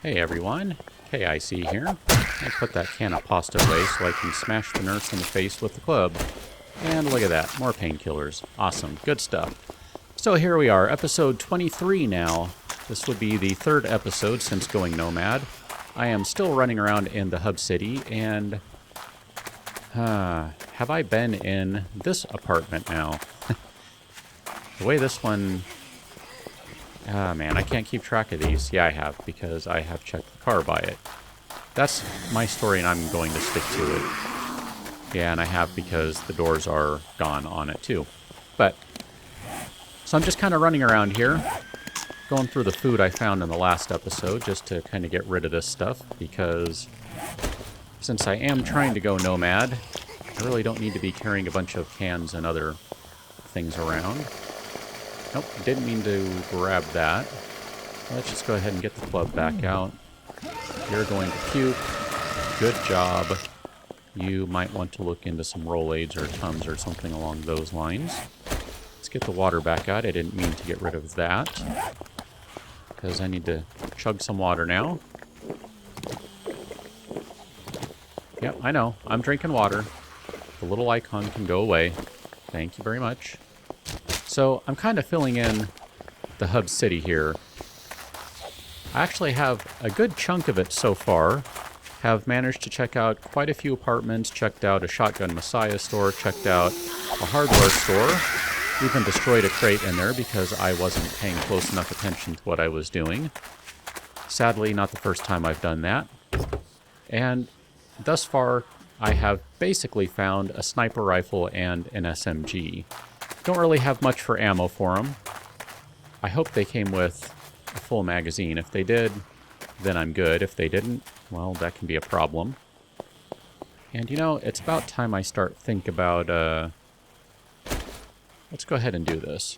Hey everyone, KIC here. I put that can of pasta away so I can smash the nurse in the face with the club. And look at that, more painkillers. Awesome, good stuff. So here we are, episode 23 now. This would be the third episode since going nomad. I am still running around in the hub city, and have I been in this apartment now? The way this one... Ah, man, I can't keep track of these. Yeah, I have, because I have checked the car by it. That's my story, and I'm going to stick to it. Yeah, and I have because the doors are gone on it, too. But, so I'm just kind of running around here, going through the food I found in the last episode, just to kind of get rid of this stuff, because since I am trying to go nomad, I really don't need to be carrying a bunch of cans and other things around. Nope, didn't mean to grab that. Let's just go ahead and get the club back out. You're going to puke. Good job. You might want to look into some Rolaids or Tums or something along those lines. Let's get the water back out. I didn't mean to get rid of that, because I need to chug some water now. Yep, I know. I'm drinking water. The little icon can go away. Thank you very much. So I'm kind of filling in the hub city here. I actually have a good chunk of it so far. Have managed to check out quite a few apartments, checked out a Shotgun Messiah store, checked out a hardware store, even destroyed a crate in there because I wasn't paying close enough attention to what I was doing. Sadly, not the first time I've done that. And thus far, I have basically found a sniper rifle and an SMG. Don't really have much for ammo for them. I hope they came with a full magazine. If they did, then I'm good. If they didn't, well, that can be a problem. And you know, it's about time I start think about, let's go ahead and do this.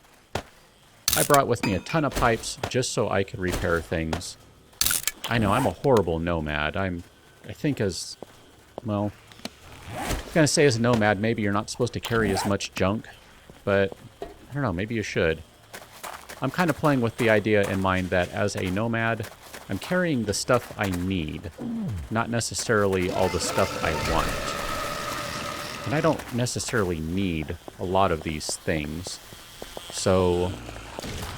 I brought with me a ton of pipes just so I could repair things. I know, I'm a horrible nomad. I think as, well, I was going to say as a nomad, maybe you're not supposed to carry as much junk. But, I don't know, maybe you should. I'm kind of playing with the idea in mind that as a nomad, I'm carrying the stuff I need, not necessarily all the stuff I want. And I don't necessarily need a lot of these things, so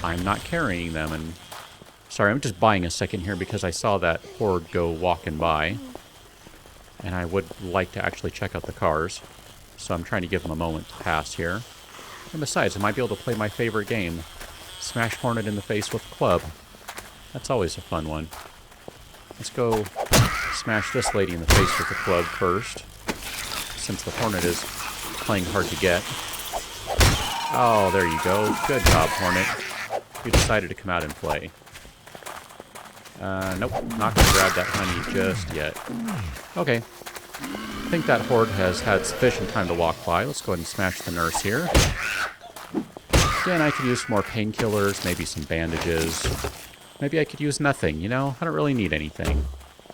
I'm not carrying them. And sorry, I'm just buying a second here because I saw that horde go walking by, and I would like to actually check out the cars, so I'm trying to give them a moment to pass here. And besides, I might be able to play my favorite game, Smash Hornet in the face with a club. That's always a fun one. Let's go smash this lady in the face with the club first, since the Hornet is playing hard to get. Oh, there you go. Good job, Hornet. You decided to come out and play. Nope, not gonna grab that honey just yet. Okay. I think that horde has had sufficient time to walk by. Let's go ahead and smash the nurse here. Again, I could use more painkillers, maybe some bandages. Maybe I could use nothing, you know? I don't really need anything.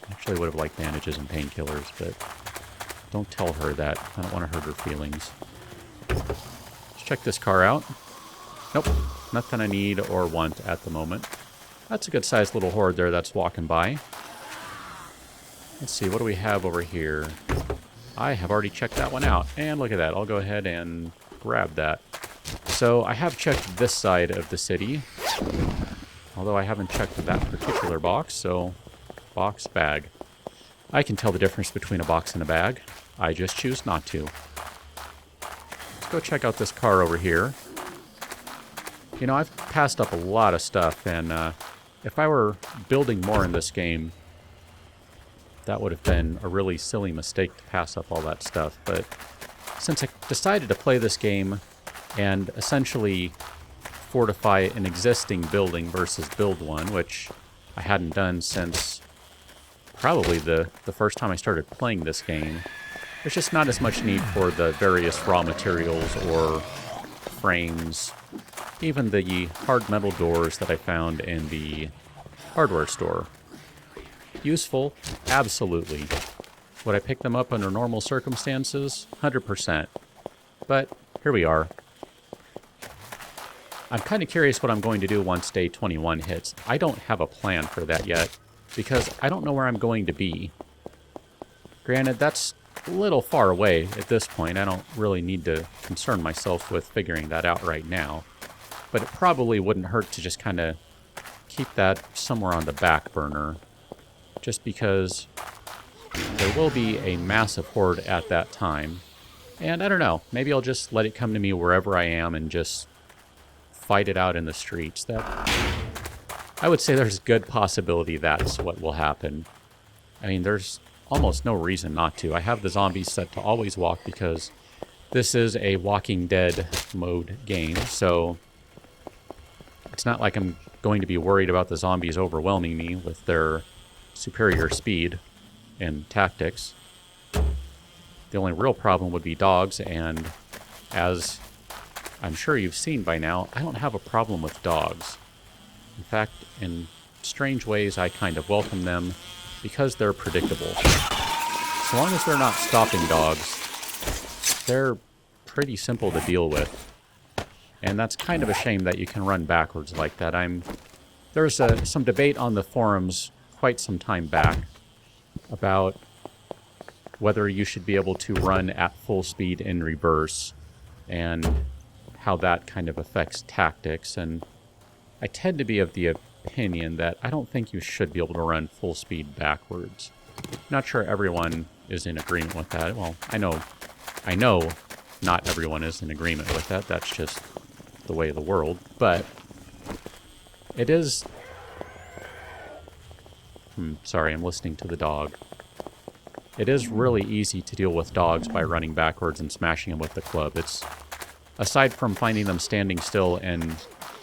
Actually, I would have liked bandages and painkillers, but don't tell her that. I don't want to hurt her feelings. Let's check this car out. Nope, nothing I need or want at the moment. That's a good-sized little horde there that's walking by. Let's see, what do we have over here? I have already checked that one out. And look at that. I'll go ahead and grab that. So I have checked this side of the city. Although I haven't checked that particular box, so box, bag. I can tell the difference between a box and a bag. I just choose not to. Let's go check out this car over here. You know, I've passed up a lot of stuff, and if I were building more in this game, that would have been a really silly mistake to pass up all that stuff. But since I decided to play this game and essentially fortify an existing building versus build one, which I hadn't done since probably the first time I started playing this game, there's just not as much need for the various raw materials or frames, even the hard metal doors that I found in the hardware store. Useful? Absolutely. Would I pick them up under normal circumstances? 100%. But here we are. I'm kind of curious what I'm going to do once day 21 hits. I don't have a plan for that yet. because I don't know where I'm going to be. Granted, that's a little far away at this point. I don't really need to concern myself with figuring that out right now. But it probably wouldn't hurt to just kind of keep that somewhere on the back burner. Just because there will be a massive horde at that time. And I don't know, maybe I'll just let it come to me wherever I am and just fight it out in the streets. That I would say there's a good possibility that's what will happen. I mean, there's almost no reason not to. I have the zombies set to always walk because this is a Walking Dead mode game, so it's not like I'm going to be worried about the zombies overwhelming me with their superior speed and tactics. The only real problem would be dogs, and as I'm sure you've seen by now, I don't have a problem with dogs. In fact, in strange ways, I kind of welcome them because they're predictable. So long as they're not stopping dogs, they're pretty simple to deal with. And that's kind of a shame that you can run backwards like that. There was some debate on the forums quite some time back about whether you should be able to run at full speed in reverse and how that kind of affects tactics. And I tend to be of the opinion that I don't think you should be able to run full speed backwards. Not sure everyone is in agreement with that. Well, I know not everyone is in agreement with that. That's just the way of the world. But it is... sorry, I'm listening to the dog. It is really easy to deal with dogs by running backwards and smashing them with the club. It's, aside from finding them standing still and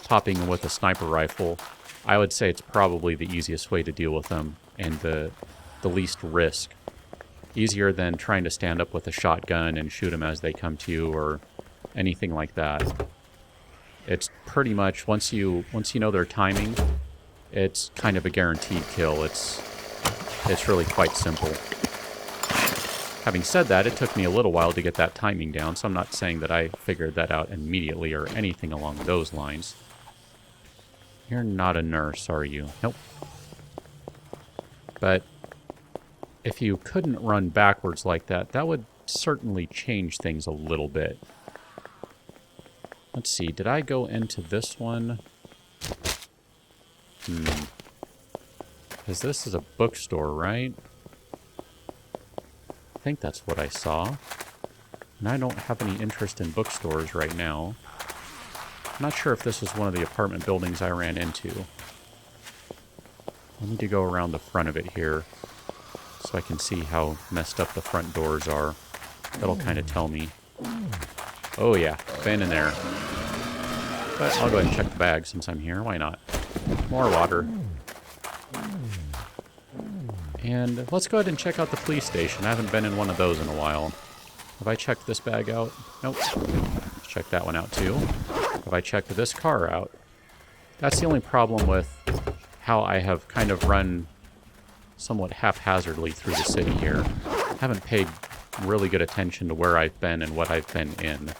popping them with a sniper rifle, I would say it's probably the easiest way to deal with them and the least risk. Easier than trying to stand up with a shotgun and shoot them as they come to you or anything like that. It's pretty much, once you know their timing, it's kind of a guaranteed kill. It's really quite simple. Having said that, it took me a little while to get that timing down, so I'm not saying that I figured that out immediately or anything along those lines. You're not a nurse, are you? Nope. But if you couldn't run backwards like that, that would certainly change things a little bit. Let's see, did I go into this one? Because this is a bookstore, right? I think that's what I saw. And I don't have any interest in bookstores right now. I'm not sure if this was one of the apartment buildings I ran into. I need to go around the front of it here so I can see how messed up the front doors are. That'll kind of tell me. Oh yeah, been in there. But I'll go ahead and check the bag since I'm here. Why not? More water. And let's go ahead and check out the police station. I haven't been in one of those in a while. Have I checked this bag out? Nope. Let's check that one out too. Have I checked this car out? That's the only problem with how I have kind of run somewhat haphazardly through the city here. I haven't paid really good attention to where I've been and what I've been in.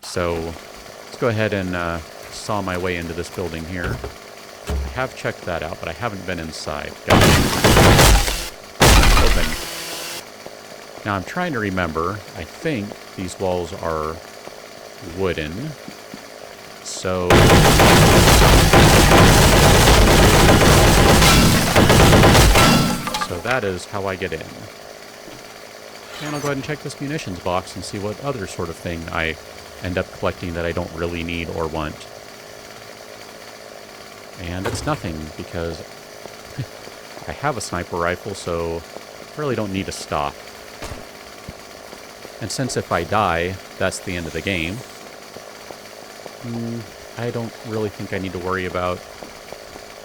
So let's go ahead and saw my way into this building here. I have checked that out, but I haven't been inside. Got it. Open. Now I'm trying to remember. I think these walls are wooden. So that is how I get in. And I'll go ahead and check this munitions box and see what other sort of thing I end up collecting that I don't really need or want. And it's nothing, because I have a sniper rifle, so I really don't need a stock. And since if I die, that's the end of the game, I don't really think I need to worry about...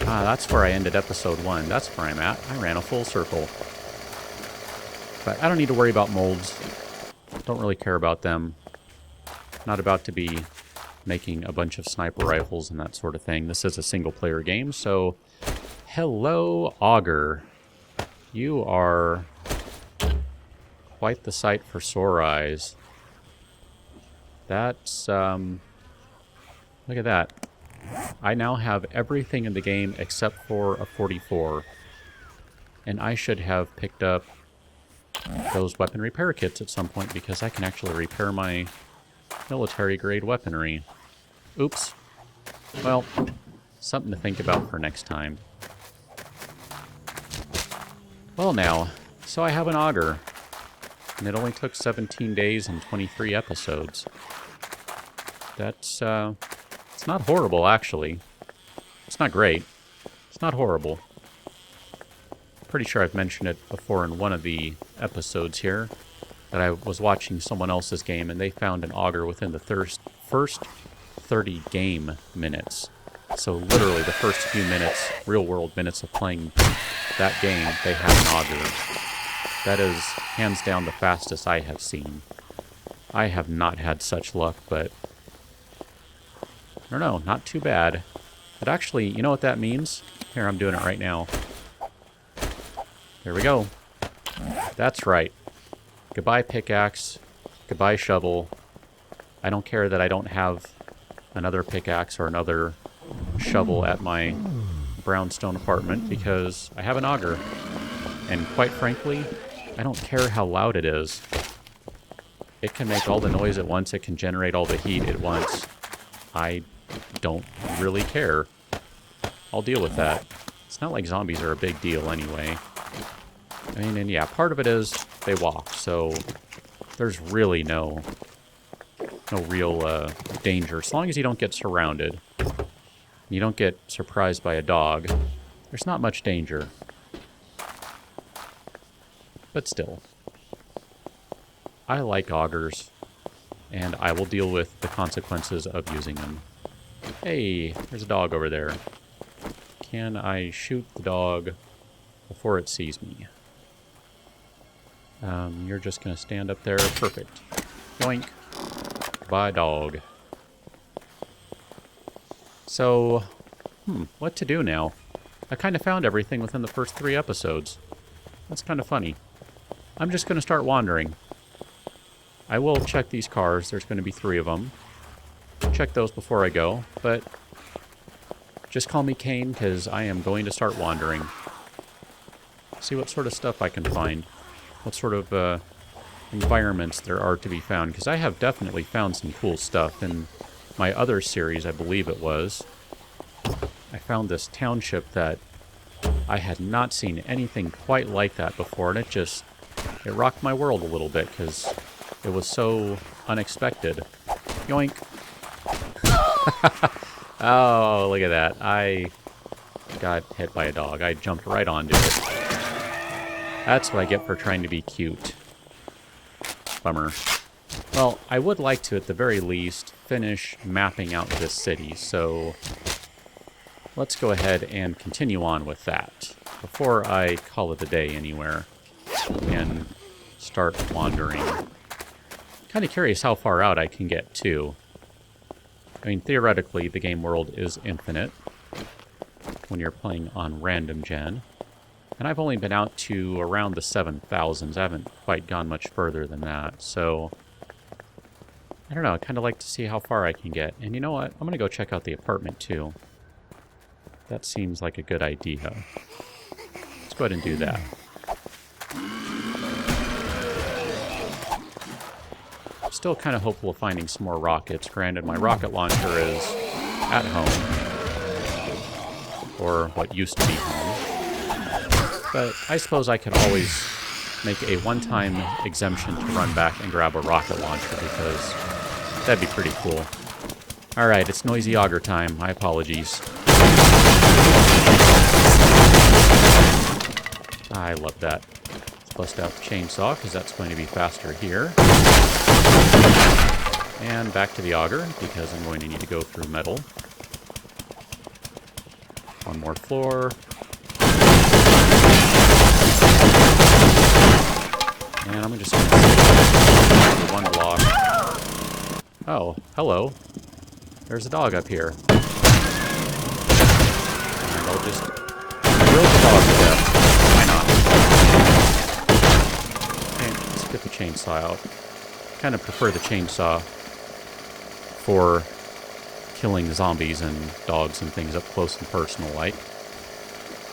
that's where I ended episode 1. That's where I'm at. I ran a full circle. But I don't need to worry about molds. Don't really care about them. Not about to be making a bunch of sniper rifles and that sort of thing. This is a single-player game, so... Hello, Augur. You are quite the sight for sore eyes. That's, look at that. I now have everything in the game except for a 44. And I should have picked up those weapon repair kits at some point because I can actually repair my military-grade weaponry. Oops. Well, something to think about for next time. Well now, so I have an auger. And it only took 17 days and 23 episodes. That's, it's not horrible, actually. It's not great. It's not horrible. Pretty sure I've mentioned it before in one of the episodes here, that I was watching someone else's game and they found an auger within the first 30 game minutes. So literally the first few minutes, real-world minutes of playing that game, they had an auger. That is hands down the fastest I have seen. I have not had such luck, but I don't know, not too bad. But actually, you know what that means? Here, I'm doing it right now. There we go. That's right. Goodbye pickaxe. Goodbye shovel. I don't care that I don't have another pickaxe or another shovel at my brownstone apartment because I have an auger. And quite frankly, I don't care how loud it is. It can make all the noise at once. It can generate all the heat at once. I don't really care. I'll deal with that. It's not like zombies are a big deal anyway. I mean, and yeah, part of it is they walk, so there's really no real danger. As long as you don't get surrounded, you don't get surprised by a dog, there's not much danger. But still, I like augers, and I will deal with the consequences of using them. Hey, there's a dog over there. Can I shoot the dog before it sees me? You're just going to stand up there. Perfect. Yoink. Bye, dog. So, what to do now? I kind of found everything within the first 3 episodes. That's kind of funny. I'm just going to start wandering. I will check these cars. There's going to be 3 of them. Check those before I go, but just call me Kane because I am going to start wandering. See what sort of stuff I can find. What sort of environments there are to be found, because I have definitely found some cool stuff in my other series, I believe it was. I found this township that I had not seen anything quite like that before, and it rocked my world a little bit, because it was so unexpected. Yoink! Oh, look at that. I got hit by a dog. I jumped right onto it. That's what I get for trying to be cute. Bummer. Well, I would like to, at the very least, finish mapping out this city, so let's go ahead and continue on with that before I call it a day anywhere and start wandering. Kind of curious how far out I can get, too. I mean, theoretically, the game world is infinite when you're playing on random gen. And I've only been out to around the 7,000s. I haven't quite gone much further than that, so I don't know. I'd kind of like to see how far I can get. And you know what? I'm going to go check out the apartment, too. That seems like a good idea. Let's go ahead and do that. Still kind of hopeful of finding some more rockets. Granted, my rocket launcher is at home. Or what used to be home. But I suppose I could always make a one-time exemption to run back and grab a rocket launcher, because that'd be pretty cool. Alright, it's noisy auger time. My apologies. I love that. Let's bust out the chainsaw, because that's going to be faster here. And back to the auger, because I'm going to need to go through metal. One more floor. And I'm just going to do 1 block. Oh, hello. There's a dog up here. And I'll just drill the dog to death. Why not? Okay, let's get the chainsaw out. Kind of prefer the chainsaw for killing zombies and dogs and things up close and personal like,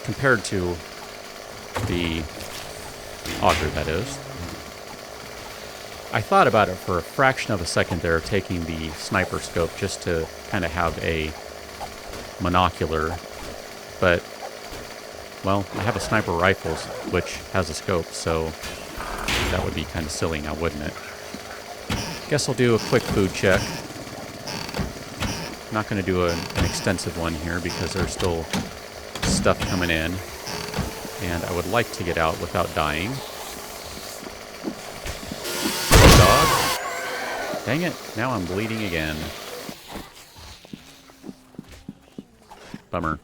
compared to The auger, that is. I thought about it for a fraction of a second there, taking the sniper scope just to kind of have a monocular, but, well, I have a sniper rifle, which has a scope, so that would be kind of silly now, wouldn't it? Guess I'll do a quick food check. I'm not going to do an extensive one here because there's still stuff coming in, and I would like to get out without dying. Dog. Dang it, now I'm bleeding again. Bummer.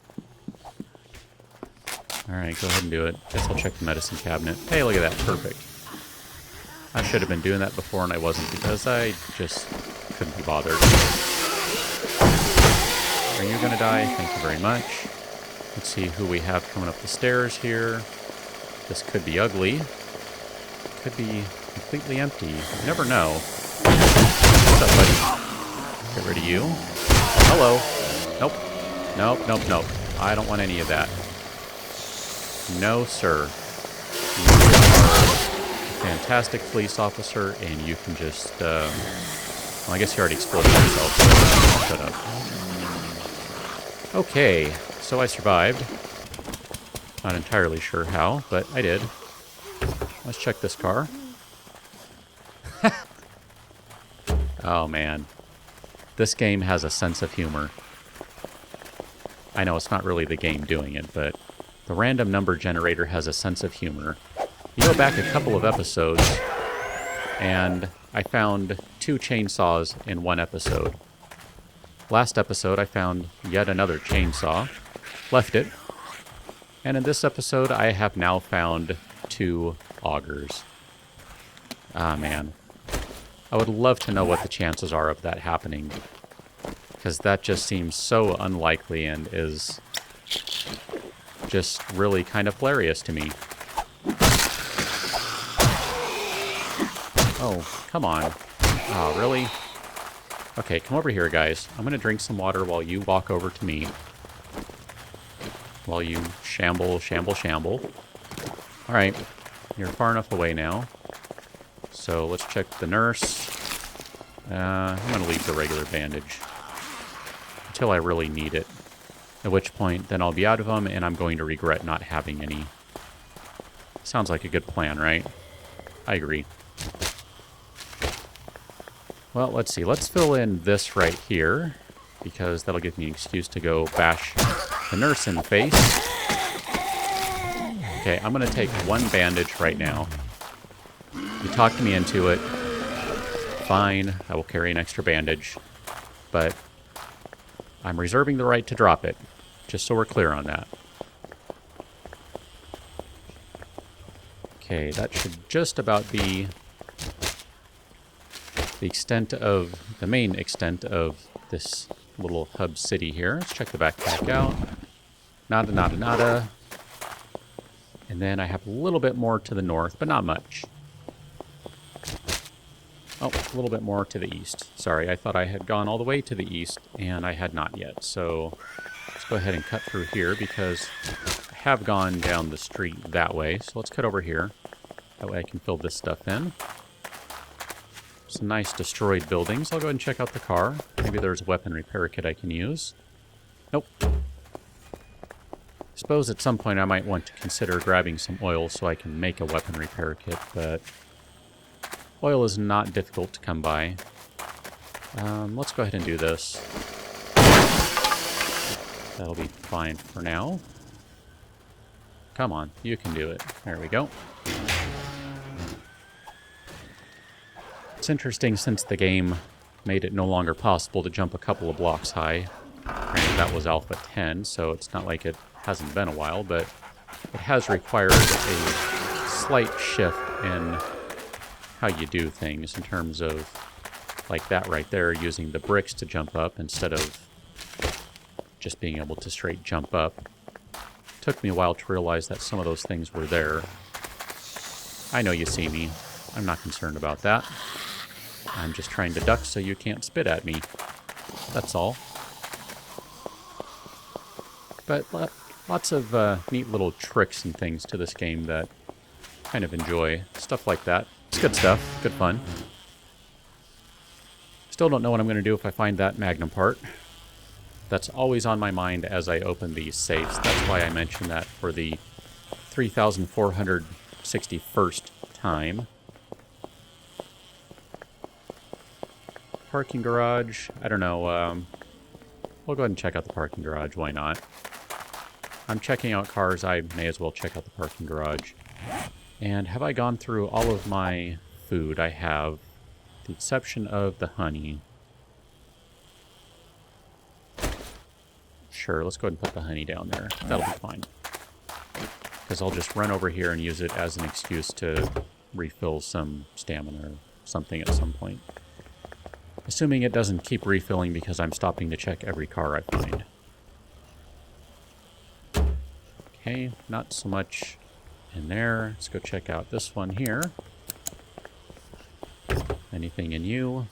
Alright, go ahead and do it. Guess I'll check the medicine cabinet. Hey, look at that, perfect. I should have been doing that before and I wasn't because I just couldn't be bothered. Are you gonna die? Thank you very much. Let's see who we have coming up the stairs here. This could be ugly. Could be completely empty. You never know. What's up, buddy? Get rid of you. Oh, hello. Nope. Nope, nope, nope. I don't want any of that. No, sir. You are a fantastic police officer, and you can just, well, I guess you already exploded yourself, so shut up. Okay, so I survived. Not entirely sure how, but I did. Let's check this car. Oh, man. This game has a sense of humor. I know it's not really the game doing it, but the random number generator has a sense of humor. You go back a couple of episodes, and I found 2 chainsaws in one episode. Last episode, I found yet another chainsaw, left it, and in this episode, I have now found 2 augers. Ah, man. I would love to know what the chances are of that happening, because that just seems so unlikely and is just really kind of hilarious to me. Oh, come on. Oh, really? Okay, come over here, guys. I'm going to drink some water while you walk over to me. While you shamble, shamble, shamble. Alright, you're far enough away now. So let's check the nurse. I'm going to leave the regular bandage until I really need it. At which point, then I'll be out of them, and I'm going to regret not having any. Sounds like a good plan, right? I agree. Well, let's see. Let's fill in this right here, because that'll give me an excuse to go bash the nurse in the face. Okay, I'm going to take 1 bandage right now. You talked me into it. Fine, I will carry an extra bandage. But I'm reserving the right to drop it, just so we're clear on that. Okay, that should just about be the extent of, the main extent of this little hub city here. Let's check the backpack out. Nada, nada, nada. And then I have a little bit more to the north, but not much. Oh, a little bit more to the east. Sorry, I thought I had gone all the way to the east, and I had not yet. So let's go ahead and cut through here, because I have gone down the street that way. So let's cut over here. That way I can fill this stuff in. Some nice destroyed buildings. I'll go ahead and check out the car. Maybe there's a weapon repair kit I can use. Nope. Suppose at some point I might want to consider grabbing some oil so I can make a weapon repair kit, but oil is not difficult to come by. Let's go ahead and do this. That'll be fine for now. Come on, you can do it. There we go. It's interesting since the game made it no longer possible to jump a couple of blocks high. Granted, that was Alpha 10, so it's not like it hasn't been a while, but it has required a slight shift in how you do things in terms of, like that right there, using the bricks to jump up instead of just being able to straight jump up. Took me a while to realize that some of those things were there. I know you see me. I'm not concerned about that. I'm just trying to duck so you can't spit at me. That's all. But Lots of neat little tricks and things to this game that I kind of enjoy. Stuff like that. It's good stuff. Good fun. Still don't know what I'm going to do if I find that Magnum part. That's always on my mind as I open these safes. That's why I mentioned that for the 3,461st time. Parking garage. I don't know. We'll go ahead and check out the parking garage. Why not? I'm checking out cars. I may as well check out the parking garage. And have I gone through all of my food? I have, with the exception of the honey. Sure, let's go ahead and put the honey down there. That'll be fine. Because I'll just run over here and use it as an excuse to refill some stamina or something at some point. Assuming it doesn't keep refilling because I'm stopping to check every car I find. Okay, not so much in there. Let's go check out this one here. Anything in you?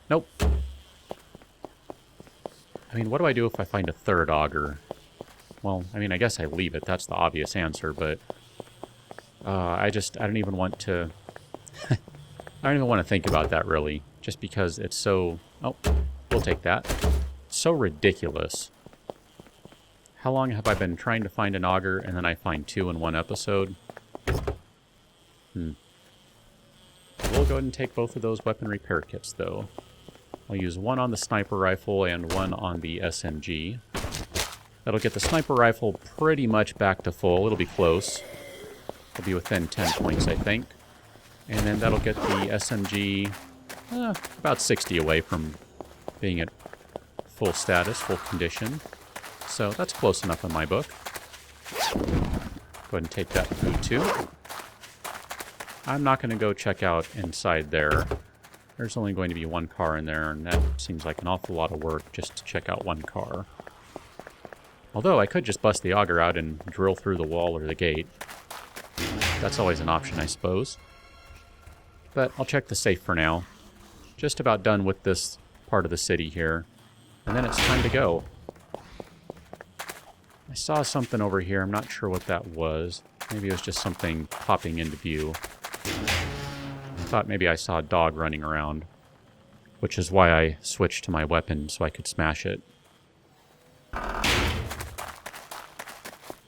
Nope. I mean, what do I do if I find a third auger? Well, I mean, I guess I leave it. That's the obvious answer, but I don't even want to... I don't even want to think about that, really. Just because it's so... Oh, we'll take that. It's so ridiculous. How long have I been trying to find an auger, and then I find two in one episode? We'll go ahead and take both of those weapon repair kits, though. I'll use one on the sniper rifle and one on the SMG. That'll get the sniper rifle pretty much back to full. It'll be close. It'll be within 10 points, I think. And then that'll get the SMG about 60 away from being at full status, full condition. So that's close enough in my book. Go ahead and take that food too. I'm not going to go check out inside there. There's only going to be one car in there, and that seems like an awful lot of work just to check out one car. Although I could just bust the auger out and drill through the wall or the gate. That's always an option, I suppose. But I'll check the safe for now. Just about done with this part of the city here. And then it's time to go. I saw something over here. I'm not sure what that was. Maybe it was just something popping into view. I thought maybe I saw a dog running around, which is why I switched to my weapon so I could smash it.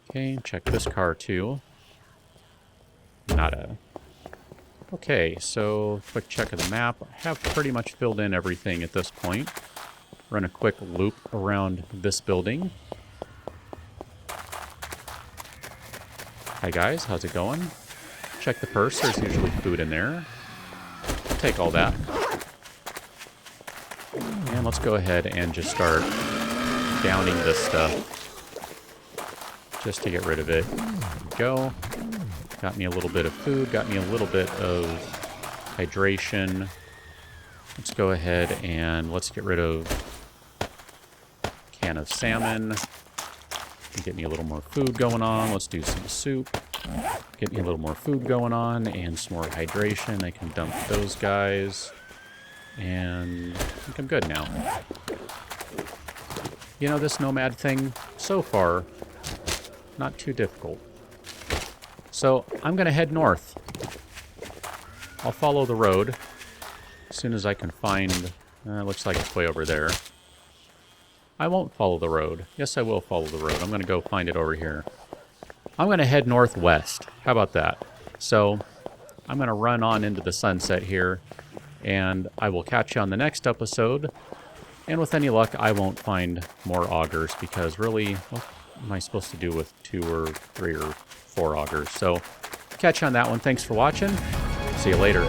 Okay, check this car too. Nada. Okay, so quick check of the map. I have pretty much filled in everything at this point. Run a quick loop around this building. Hi guys, how's it going? Check the purse, there's usually food in there. I'll take all that. And let's go ahead and just start downing this stuff. Just to get rid of it. Go. Got me a little bit of food, got me a little bit of hydration. Let's go ahead and let's get rid of a can of salmon. Get me a little more food going on. Let's do some soup. Get me a little more food going on and some more hydration. I can dump those guys. And I think I'm good now. You know, this nomad thing, so far, not too difficult. So I'm going to head north. I'll follow the road as soon as I can find... looks like it's way over there. I won't follow the road. Yes, I will follow the road. I'm going to go find it over here. I'm going to head northwest. How about that? So I'm going to run on into the sunset here, and I will catch you on the next episode. And with any luck, I won't find more augers, because really, what am I supposed to do with 2 or 3 or 4 augers? So catch you on that one. Thanks for watching. See you later.